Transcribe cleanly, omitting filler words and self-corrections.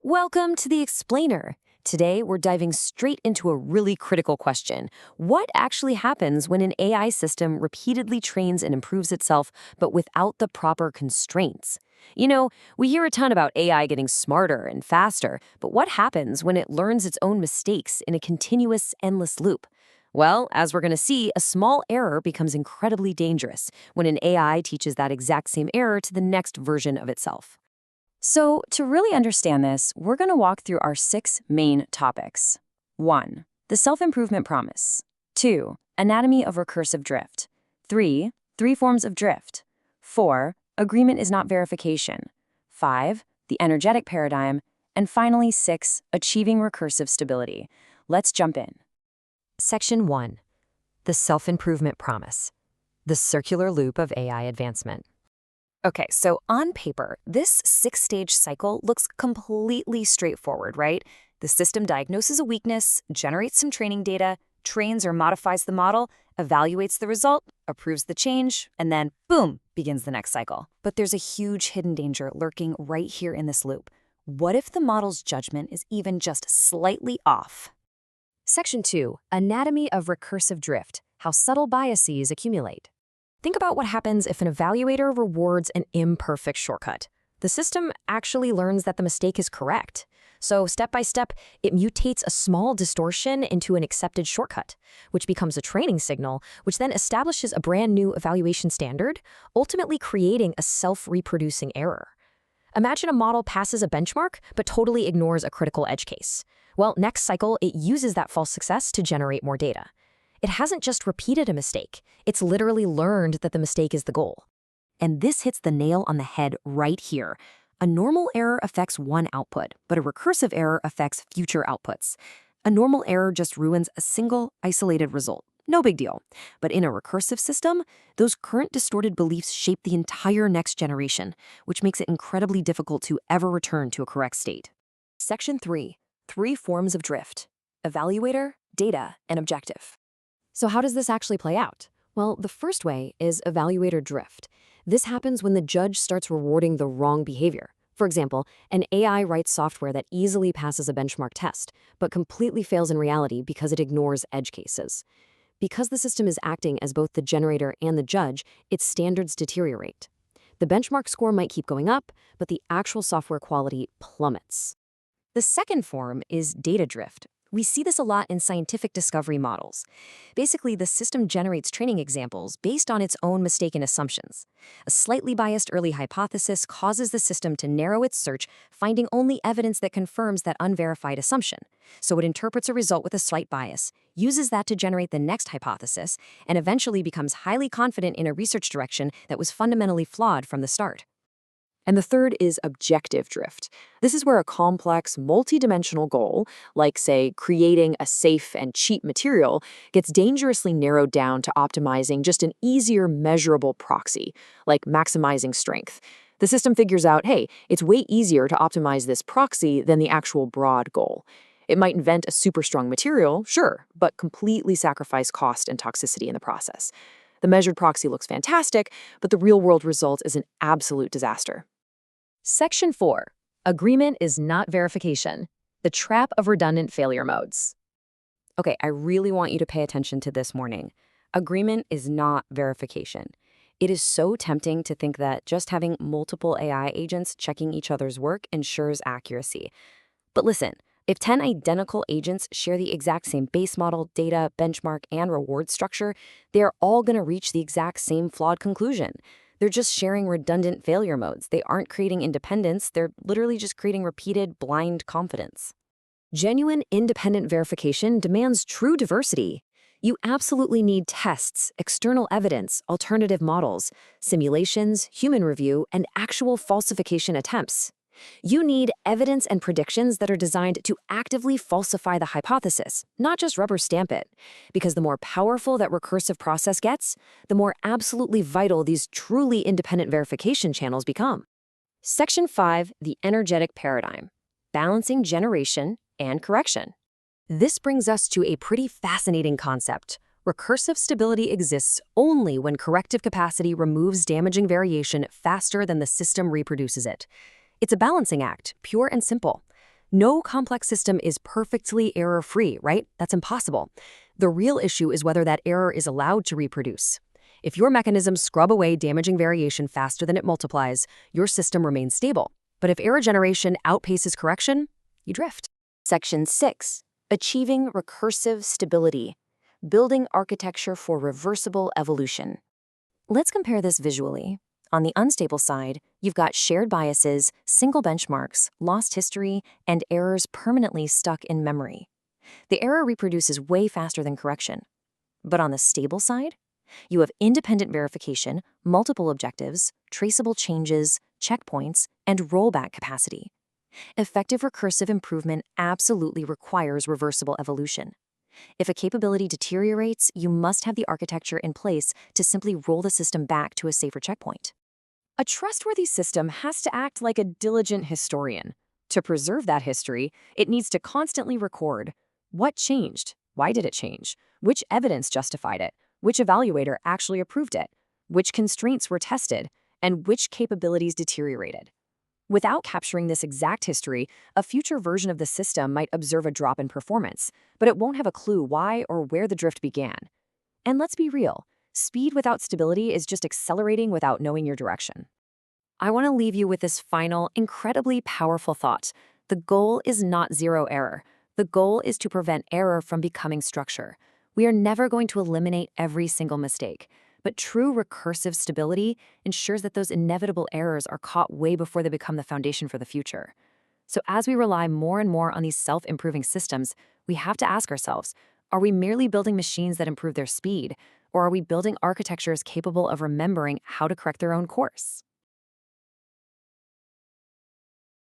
Welcome to the Explainer. Today, we're diving straight into a really critical question. What actually happens when an AI system repeatedly trains and improves itself, but without the proper constraints? We hear a ton about AI getting smarter and faster, but what happens when it learns its own mistakes in a continuous, endless loop? Well, as we're going to see, a small error becomes incredibly dangerous when an AI teaches that exact same error to the next version of itself. So, to really understand this, we're going to walk through our 6 main topics. 1. The self-improvement promise. 2. Anatomy of recursive drift. 3. 3 forms of drift. 4. Agreement is not verification. 5. The energetic paradigm. And finally, 6. Achieving recursive stability. Let's jump in. Section 1. The self-improvement promise. The circular loop of AI advancement. Okay, so on paper, this 6-stage cycle looks completely straightforward, right? The system diagnoses a weakness, generates some training data, trains or modifies the model, evaluates the result, approves the change, and then, boom, begins the next cycle. But there's a huge hidden danger lurking right here in this loop. What if the model's judgment is even just slightly off? Section 2. Anatomy of recursive drift. How subtle biases accumulate. Think about what happens if an evaluator rewards an imperfect shortcut. The system actually learns that the mistake is correct. So step by step, it mutates a small distortion into an accepted shortcut, which becomes a training signal, which then establishes a brand new evaluation standard, ultimately creating a self-reproducing error. Imagine a model passes a benchmark, but totally ignores a critical edge case. Well, next cycle, it uses that false success to generate more data. It hasn't just repeated a mistake, it's literally learned that the mistake is the goal. And this hits the nail on the head right here. A normal error affects one output, but a recursive error affects future outputs. A normal error just ruins a single, isolated result. No big deal. But in a recursive system, those current distorted beliefs shape the entire next generation, which makes it incredibly difficult to ever return to a correct state. Section 3. 3 forms of drift. Evaluator, data, and objective. So how does this actually play out? Well, the first way is evaluator drift. This happens when the judge starts rewarding the wrong behavior. For example, an AI writes software that easily passes a benchmark test, but completely fails in reality because it ignores edge cases. Because the system is acting as both the generator and the judge, its standards deteriorate. The benchmark score might keep going up, but the actual software quality plummets. The second form is data drift. We see this a lot in scientific discovery models. Basically, the system generates training examples based on its own mistaken assumptions. A slightly biased early hypothesis causes the system to narrow its search, finding only evidence that confirms that unverified assumption. So it interprets a result with a slight bias, uses that to generate the next hypothesis, and eventually becomes highly confident in a research direction that was fundamentally flawed from the start. And the third is objective drift. This is where a complex, multidimensional goal, like, say, creating a safe and cheap material, gets dangerously narrowed down to optimizing just an easier measurable proxy, like maximizing strength. The system figures out, hey, it's way easier to optimize this proxy than the actual broad goal. It might invent a super strong material, sure, but completely sacrifice cost and toxicity in the process. The measured proxy looks fantastic, but the real-world result is an absolute disaster. Section 4. Agreement is not verification. The trap of redundant failure modes. Okay, I really want you to pay attention to this warning. Agreement is not verification. It is so tempting to think that just having multiple AI agents checking each other's work ensures accuracy. But listen, if 10 identical agents share the exact same base model, data, benchmark, and reward structure, they're all going to reach the exact same flawed conclusion. They're just sharing redundant failure modes. They aren't creating independence. They're literally just creating repeated, blind confidence. Genuine, independent verification demands true diversity. You absolutely need tests, external evidence, alternative models, simulations, human review, and actual falsification attempts. You need evidence and predictions that are designed to actively falsify the hypothesis, not just rubber stamp it. Because the more powerful that recursive process gets, the more absolutely vital these truly independent verification channels become. Section 5, the energetic paradigm, balancing generation and correction. This brings us to a pretty fascinating concept. Recursive stability exists only when corrective capacity removes damaging variation faster than the system reproduces it. It's a balancing act, pure and simple. No complex system is perfectly error-free, right? That's impossible. The real issue is whether that error is allowed to reproduce. If your mechanisms scrub away damaging variation faster than it multiplies, your system remains stable. But if error generation outpaces correction, you drift. Section 6. Achieving recursive stability. Building architecture for reversible evolution. Let's compare this visually. On the unstable side, you've got shared biases, single benchmarks, lost history, and errors permanently stuck in memory. The error reproduces way faster than correction. But on the stable side, you have independent verification, multiple objectives, traceable changes, checkpoints, and rollback capacity. Effective recursive improvement absolutely requires reversible evolution. If a capability deteriorates, you must have the architecture in place to simply roll the system back to a safer checkpoint. A trustworthy system has to act like a diligent historian. To preserve that history, it needs to constantly record what changed, why did it change, which evidence justified it, which evaluator actually approved it, which constraints were tested, and which capabilities deteriorated. Without capturing this exact history, a future version of the system might observe a drop in performance, but it won't have a clue why or where the drift began. And let's be real, speed without stability is just accelerating without knowing your direction. I want to leave you with this final, incredibly powerful thought. The goal is not zero error. The goal is to prevent error from becoming structure. We are never going to eliminate every single mistake, but true recursive stability ensures that those inevitable errors are caught way before they become the foundation for the future. So as we rely more and more on these self-improving systems, we have to ask ourselves, are we merely building machines that improve their speed, or are we building architectures capable of remembering how to correct their own course?